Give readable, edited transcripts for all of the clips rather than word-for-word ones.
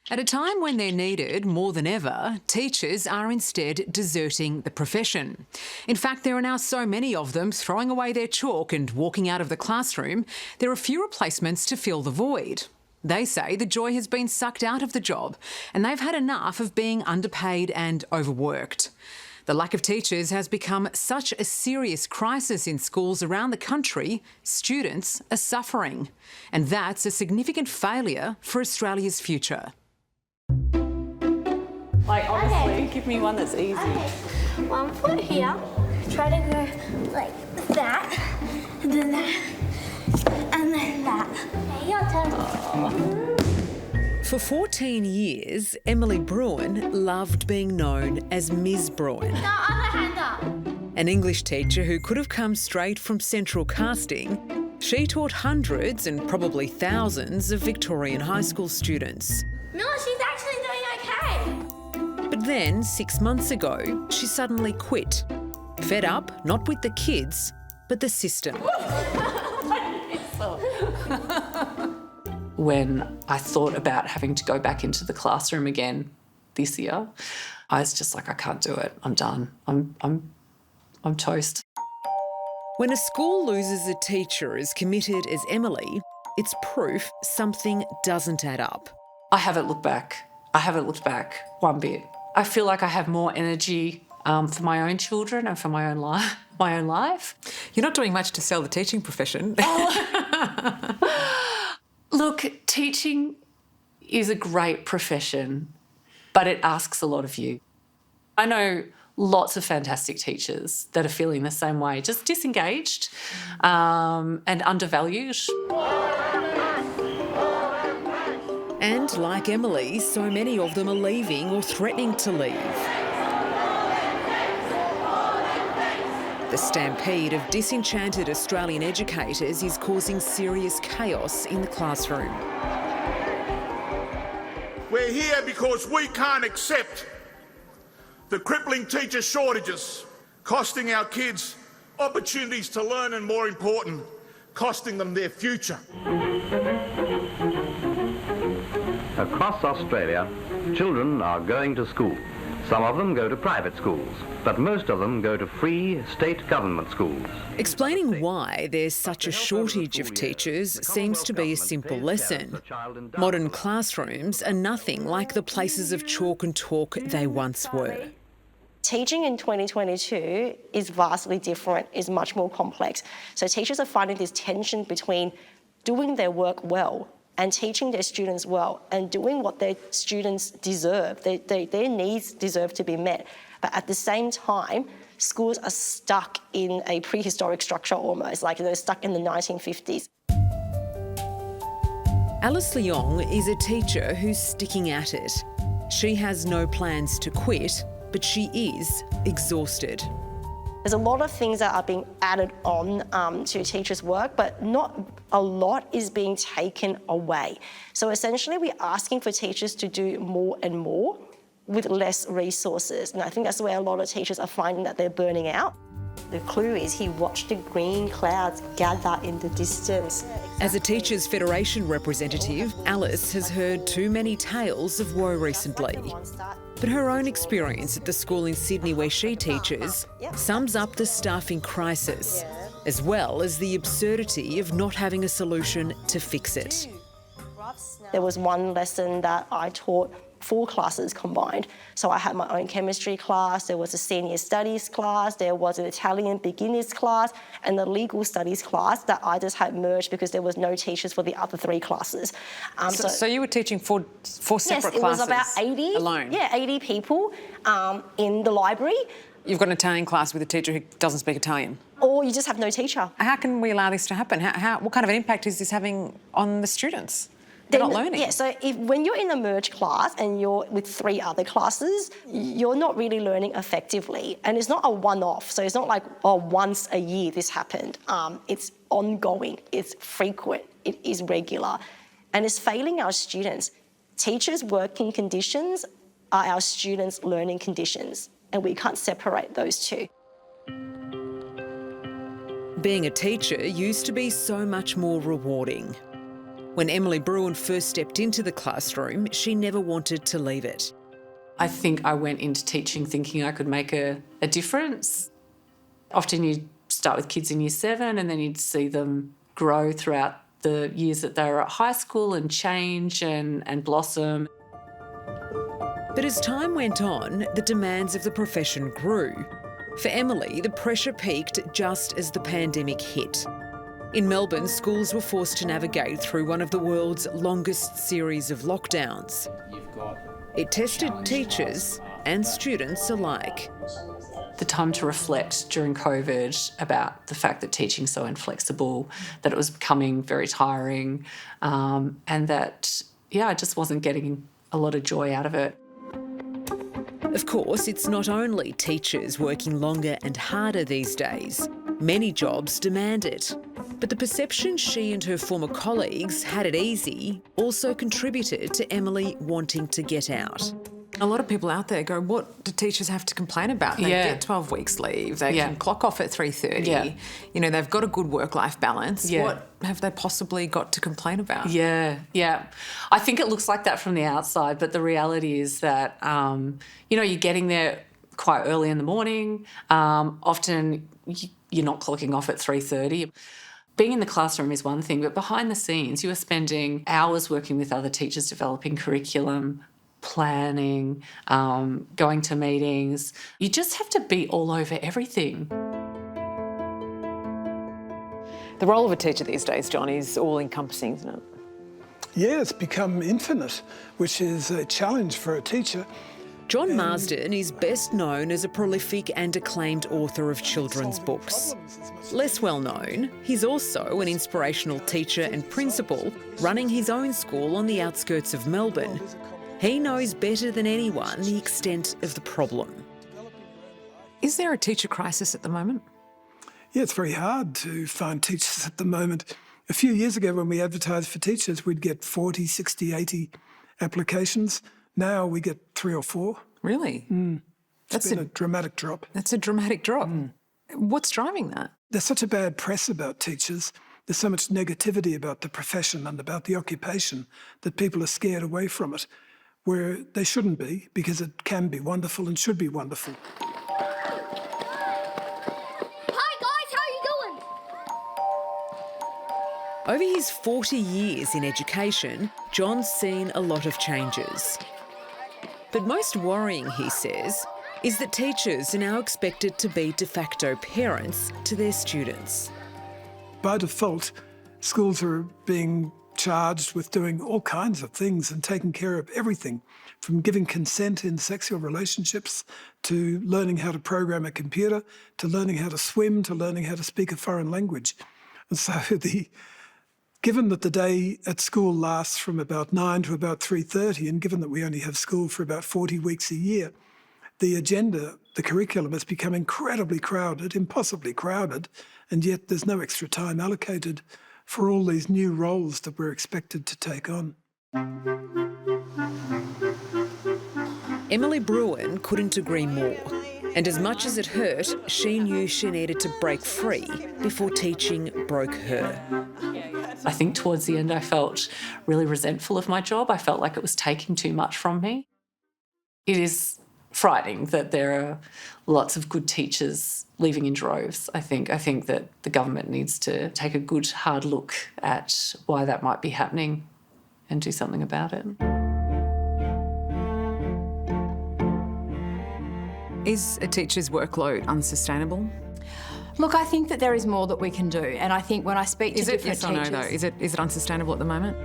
At a time when they're needed more than ever, teachers are instead deserting the profession. In fact, there are now so many of them throwing away their chalk and walking out of the classroom, there are few replacements to fill the void. They say the joy has been sucked out of the job and they've had enough of being underpaid and overworked. The lack of teachers has become such a serious crisis in schools around the country, students are suffering. And that's a significant failure for Australia's future. Like, honestly, give me one that's easy. Okay. 1 foot here, try to go like that, and then that, and then that. Okay, your turn. For 14 years, Emily Bruin loved being known as Ms. Bruin. No, other hand up. An English teacher who could have come straight from Central Casting, she taught hundreds and probably thousands of Victorian high school students. No, she's actually doing okay. But then, 6 months ago, she suddenly quit. Fed up, not with the kids, but the system. When I thought about having to go back into the classroom again this year, I was just like, I can't do it. I'm done. I'm toast. When a school loses a teacher as committed as Emily, it's proof something doesn't add up. I haven't looked back. I haven't looked back one bit. I feel like I have more energy for my own children and for my own life. You're not doing much to sell the teaching profession. Look, teaching is a great profession, but it asks a lot of you. I know lots of fantastic teachers that are feeling the same way, just disengaged and undervalued. And like Emily, so many of them are leaving or threatening to leave. The stampede of disenchanted Australian educators is causing serious chaos in the classroom. We're here because we can't accept the crippling teacher shortages, costing our kids opportunities to learn and, more important, costing them their future. Across Australia, children are going to school. Some of them go to private schools, but most of them go to free state government schools. Explaining why there's such a shortage of teachers seems to be a simple lesson. Modern classrooms are nothing like the places of chalk and talk they once were. Teaching in 2022 is vastly different, is much more complex. So teachers are finding this tension between doing their work well and teaching their students well and doing what their students deserve. Their needs deserve to be met. But at the same time, schools are stuck in a prehistoric structure almost, like they're stuck in the 1950s. Alice Leong is a teacher who's sticking at it. She has no plans to quit, but she is exhausted. There's a lot of things that are being added on to teachers' work, but not a lot is being taken away. So essentially, we're asking for teachers to do more and more with less resources. And I think that's where a lot of teachers are finding that they're burning out. The clue is he watched the green clouds gather in the distance. As a Teachers Federation representative, Alice has heard too many tales of woe recently. But her own experience at the school in Sydney where she teaches sums up the staffing crisis, as well as the absurdity of not having a solution to fix it. There was one lesson that I taught 4 classes combined. So I had my own chemistry class, there was a senior studies class, there was an Italian beginners class, and the legal studies class that I just had merged because there was no teachers for the other 3 classes. So you were teaching four separate classes? Yes, it was about 80. Alone? Yeah, 80 people in the library. You've got an Italian class with a teacher who doesn't speak Italian? Or you just have no teacher. How can we allow this to happen? What kind of an impact is this having on the students? They're not learning. Yeah, so when you're in a merged class and you're with 3 other classes, you're not really learning effectively. And it's not a one-off. So it's not like, oh, once a year this happened. It's ongoing, it's frequent, it is regular. And it's failing our students. Teachers' working conditions are our students' learning conditions. And we can't separate those two. Being a teacher used to be so much more rewarding. When Emily Bruin first stepped into the classroom, she never wanted to leave it. I think I went into teaching thinking I could make a difference. Often you start with kids in year 7 and then you'd see them grow throughout the years that they were at high school and change and blossom. But as time went on, the demands of the profession grew. For Emily, the pressure peaked just as the pandemic hit. In Melbourne, schools were forced to navigate through one of the world's longest series of lockdowns. It tested teachers and students alike. The time to reflect during COVID about the fact that teaching's so inflexible, that it was becoming very tiring, and that, I just wasn't getting a lot of joy out of it. Of course, it's not only teachers working longer and harder these days. Many jobs demand it. But the perception she and her former colleagues had it easy also contributed to Emily wanting to get out. A lot of people out there go, what do teachers have to complain about? They get 12 weeks leave. They can clock off at 3:30. Yeah. You know, they've got a good work-life balance. Yeah. What have they possibly got to complain about? Yeah. I think it looks like that from the outside, but the reality is that, you're getting there quite early in the morning. Often you're not clocking off at 3:30. Being in the classroom is one thing, but behind the scenes, you are spending hours working with other teachers, developing curriculum, planning, going to meetings. You just have to be all over everything. The role of a teacher these days, John, is all-encompassing, isn't it? Yeah, it's become infinite, which is a challenge for a teacher. John Marsden is best known as a prolific and acclaimed author of children's books. Less well known, he's also an inspirational teacher and principal running his own school on the outskirts of Melbourne. He knows better than anyone the extent of the problem. Is there a teacher crisis at the moment? Yeah, it's very hard to find teachers at the moment. A few years ago when we advertised for teachers, we'd get 40, 60, 80 applications. Now we get 3 or 4. Really? It's been a dramatic drop. That's a dramatic drop. What's driving that? There's such a bad press about teachers. There's so much negativity about the profession and about the occupation that people are scared away from it, where they shouldn't be, because it can be wonderful and should be wonderful. Hi guys, how are you doing? Over his 40 years in education, John's seen a lot of changes. But most worrying, he says, is that teachers are now expected to be de facto parents to their students. By default, schools are being charged with doing all kinds of things and taking care of everything, from giving consent in sexual relationships to learning how to program a computer, to learning how to swim, to learning how to speak a foreign language. And so given that the day at school lasts from about 9 to about 3:30, and given that we only have school for about 40 weeks a year, the agenda, the curriculum has become incredibly crowded, impossibly crowded, and yet there's no extra time allocated for all these new roles that we're expected to take on. Emily Bruin couldn't agree more. And as much as it hurt, she knew she needed to break free before teaching broke her. I think towards the end I felt really resentful of my job. I felt like it was taking too much from me. It is frightening that there are lots of good teachers leaving in droves, I think. I think that the government needs to take a good hard look at why that might be happening and do something about it. Is a teacher's workload unsustainable? Look, I think that there is more that we can do, and I think when I speak to different teachers... Is it yes or no, though? Is it unsustainable at the moment?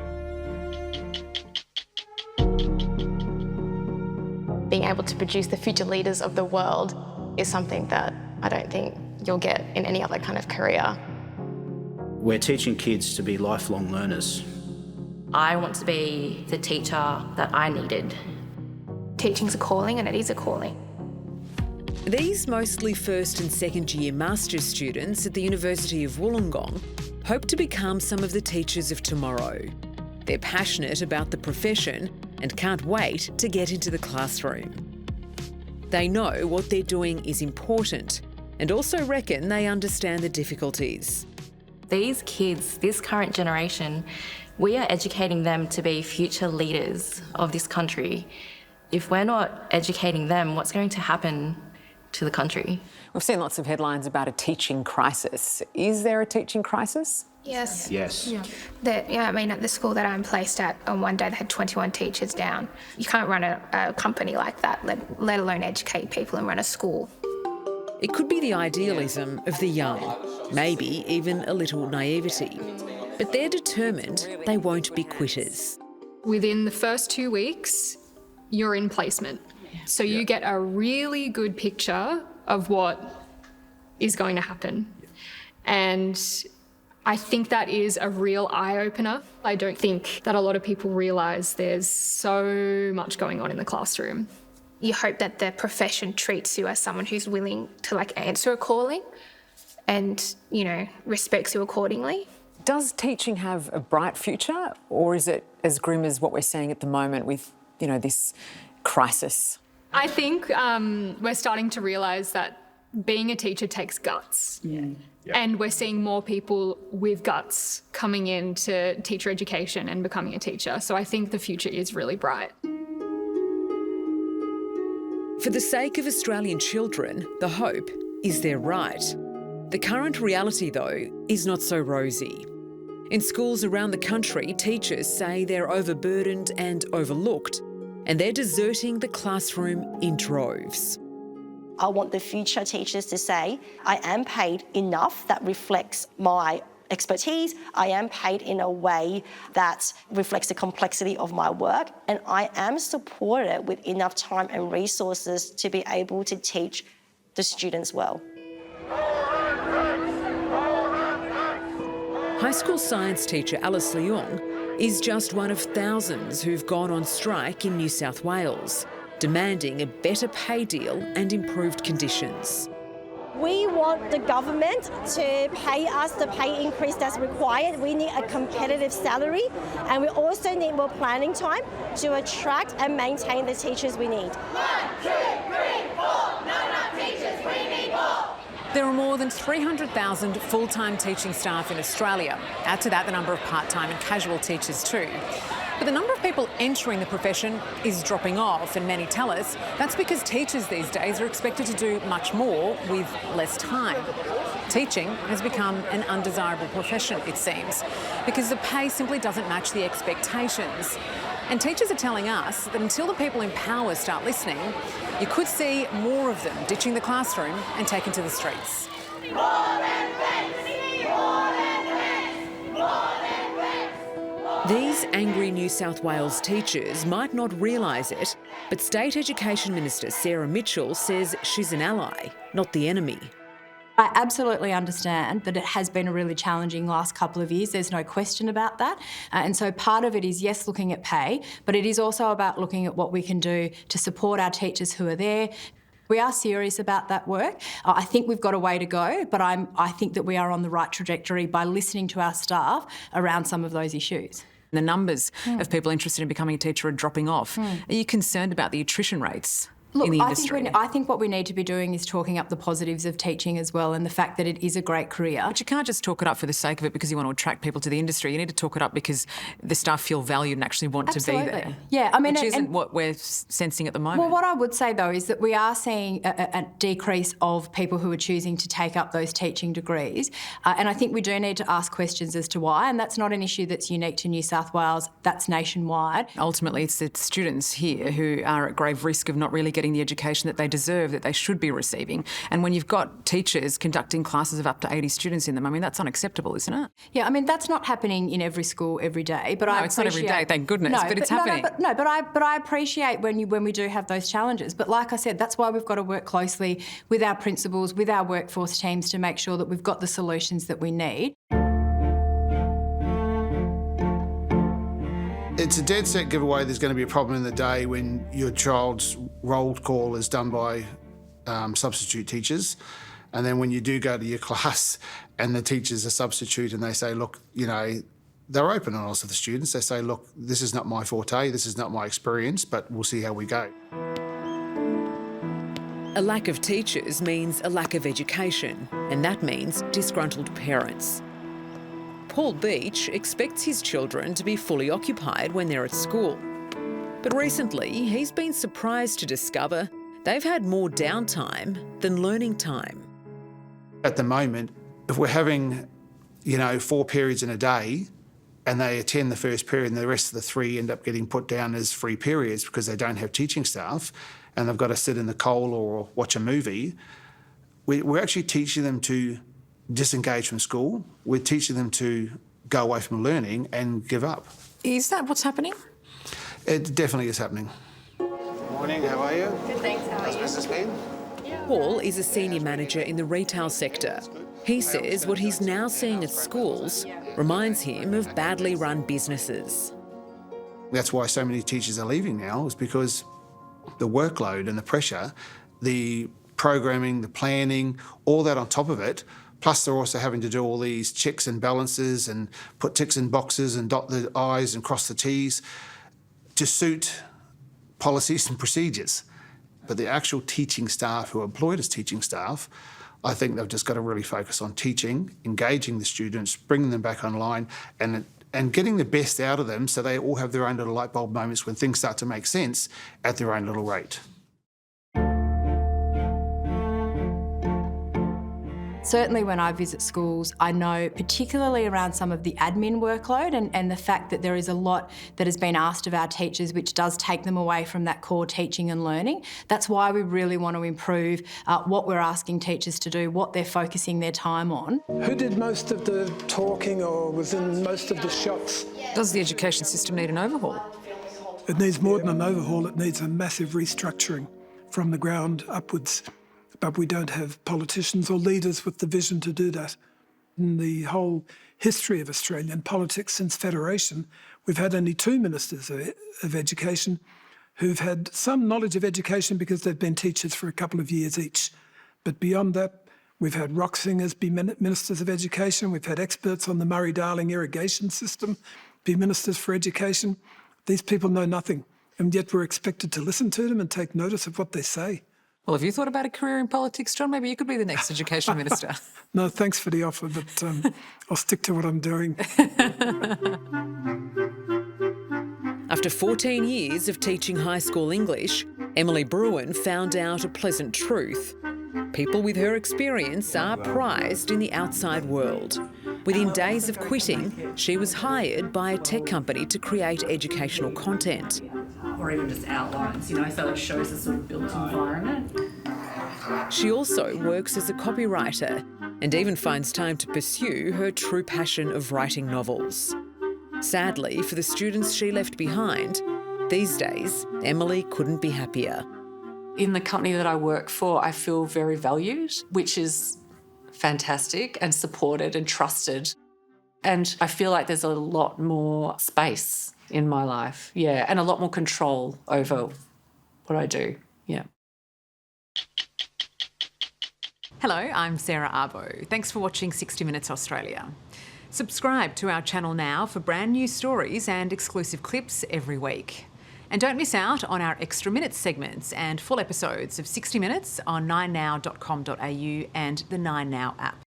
Being able to produce the future leaders of the world is something that I don't think you'll get in any other kind of career. We're teaching kids to be lifelong learners. I want to be the teacher that I needed. Teaching's a calling, and it is a calling. These mostly first and second year master's students at the University of Wollongong hope to become some of the teachers of tomorrow. They're passionate about the profession and can't wait to get into the classroom. They know what they're doing is important and also reckon they understand the difficulties. These kids, this current generation, We are educating them to be future leaders of this country. If we're not educating them, what's going to happen to the country? We've seen lots of headlines about a teaching crisis. Is there a teaching crisis? Yes. Yes. Yeah. I mean, at the school that I'm placed at, on one day they had 21 teachers down. You can't run a company like that, let alone educate people and run a school. It could be the idealism of the young, maybe even a little naivety. But they're determined they won't be quitters. Within the first 2 weeks, you're in placement. So you get a really good picture of what is going to happen. And I think that is a real eye-opener. I don't think that a lot of people realise there's so much going on in the classroom. You hope that the profession treats you as someone who's willing to answer a calling and, respects you accordingly. Does teaching have a bright future, or is it as grim as what we're seeing at the moment with, this crisis? I think we're starting to realise that being a teacher takes guts. And we're seeing more people with guts coming into teacher education and becoming a teacher. So I think the future is really bright. For the sake of Australian children, the hope is they're right. The current reality, though, is not so rosy. In schools around the country, teachers say they're overburdened and overlooked, and they're deserting the classroom in droves. I want the future teachers to say, I am paid enough that reflects my expertise, I am paid in a way that reflects the complexity of my work, and I am supported with enough time and resources to be able to teach the students well. High school science teacher Alice Leong is just one of thousands who've gone on strike in New South Wales, demanding a better pay deal and improved conditions. We want the government to pay us the pay increase that's required. We need a competitive salary, and we also need more planning time to attract and maintain the teachers we need. 1, 2, 3, 4, not enough teachers, we need more. There are more than 300,000 full-time teaching staff in Australia. Add to that the number of part-time and casual teachers too. But the number of people entering the profession is dropping off, and many tell us that's because teachers these days are expected to do much more with less time. Teaching has become an undesirable profession, it seems, because the pay simply doesn't match the expectations. And teachers are telling us that until the people in power start listening, you could see more of them ditching the classroom and taking to the streets. These angry New South Wales teachers might not realise it, but State Education Minister Sarah Mitchell says she's an ally, not the enemy. I absolutely understand that it has been a really challenging last couple of years. There's no question about that. And so part of it is, yes, looking at pay, but it is also about looking at what we can do to support our teachers who are there. We are serious about that work. I think we've got a way to go, but I think that we are on the right trajectory by listening to our staff around some of those issues. The numbers of people interested in becoming a teacher are dropping off. Are you concerned about the attrition rates? Look, in the industry? I think what we need to be doing is talking up the positives of teaching as well, and the fact that it is a great career. But you can't just talk it up for the sake of it because you want to attract people to the industry. You need to talk it up because the staff feel valued and actually want to be there. Yeah, I mean, which isn't what we're sensing at the moment. Well, what I would say though is that we are seeing a decrease of people who are choosing to take up those teaching degrees, and I think we do need to ask questions as to why. And that's not an issue that's unique to New South Wales. That's nationwide. Ultimately, it's the students here who are at grave risk of not really getting the education that they deserve, that they should be receiving. And when you've got teachers conducting classes of up to 80 students in them, I mean, that's unacceptable, isn't it? Yeah, I mean, that's not happening in every school every day. But no, it's not every day, thank goodness, but it's happening. But I appreciate when we do have those challenges. But like I said, that's why we've got to work closely with our principals, with our workforce teams to make sure that we've got the solutions that we need. It's a dead set giveaway there's going to be a problem in the day when your child's roll call is done by substitute teachers. And then when you do go to your class and the teacher's a substitute and they say, look, they're open and honest with the students. They say, look, this is not my forte, this is not my experience, but we'll see how we go. A lack of teachers means a lack of education, and that means disgruntled parents. Paul Beach expects his children to be fully occupied when they're at school. But recently, he's been surprised to discover they've had more downtime than learning time. At the moment, if we're having, 4 periods in a day and they attend the first period and the rest of the 3 end up getting put down as free periods because they don't have teaching staff and they've got to sit in the coal or watch a movie, we're actually teaching them to disengage from school. We're teaching them to go away from learning and give up. Is that what's happening? It definitely is happening. Morning, how are you? Good, thanks. How are you? How's business been? Paul is a senior manager in the retail sector. He says what he's now seeing at schools reminds him of badly run businesses. That's why so many teachers are leaving now, is because the workload and the pressure, the programming, the planning, all that on top of it, plus they're also having to do all these checks and balances and put ticks in boxes and dot the I's and cross the T's to suit policies and procedures. But the actual teaching staff who are employed as teaching staff, I think they've just got to really focus on teaching, engaging the students, bringing them back online and getting the best out of them so they all have their own little light bulb moments when things start to make sense at their own little rate. Certainly when I visit schools, I know particularly around some of the admin workload and the fact that there is a lot that has been asked of our teachers which does take them away from that core teaching and learning. That's why we really want to improve what we're asking teachers to do, what they're focusing their time on. Who did most of the talking or was in most of the shots? Does the education system need an overhaul? It needs more than an overhaul, it needs a massive restructuring from the ground upwards. But we don't have politicians or leaders with the vision to do that. In the whole history of Australian politics since Federation, we've had only 2 ministers of education who've had some knowledge of education because they've been teachers for a couple of years each. But beyond that, we've had rock singers be ministers of education. We've had experts on the Murray-Darling irrigation system be ministers for education. These people know nothing, and yet we're expected to listen to them and take notice of what they say. Well, have you thought about a career in politics, John? Maybe you could be the next education minister. No, thanks for the offer, but I'll stick to what I'm doing. After 14 years of teaching high school English, Emily Bruin found out a pleasant truth. People with her experience are prized in the outside world. Within days of quitting, she was hired by a tech company to create educational content. Or even just outlines, so it shows a sort of built environment. She also works as a copywriter and even finds time to pursue her true passion of writing novels. Sadly, for the students she left behind, these days, Emily couldn't be happier. In the company that I work for, I feel very valued, which is fantastic, and supported and trusted. And I feel like there's a lot more space in my life, and a lot more control over what I do, Hello, I'm Sarah Abo. Thanks for watching 60 Minutes Australia. Subscribe to our channel now for brand new stories and exclusive clips every week. And don't miss out on our Extra Minutes segments and full episodes of 60 Minutes on 9now.com.au and the 9Now app.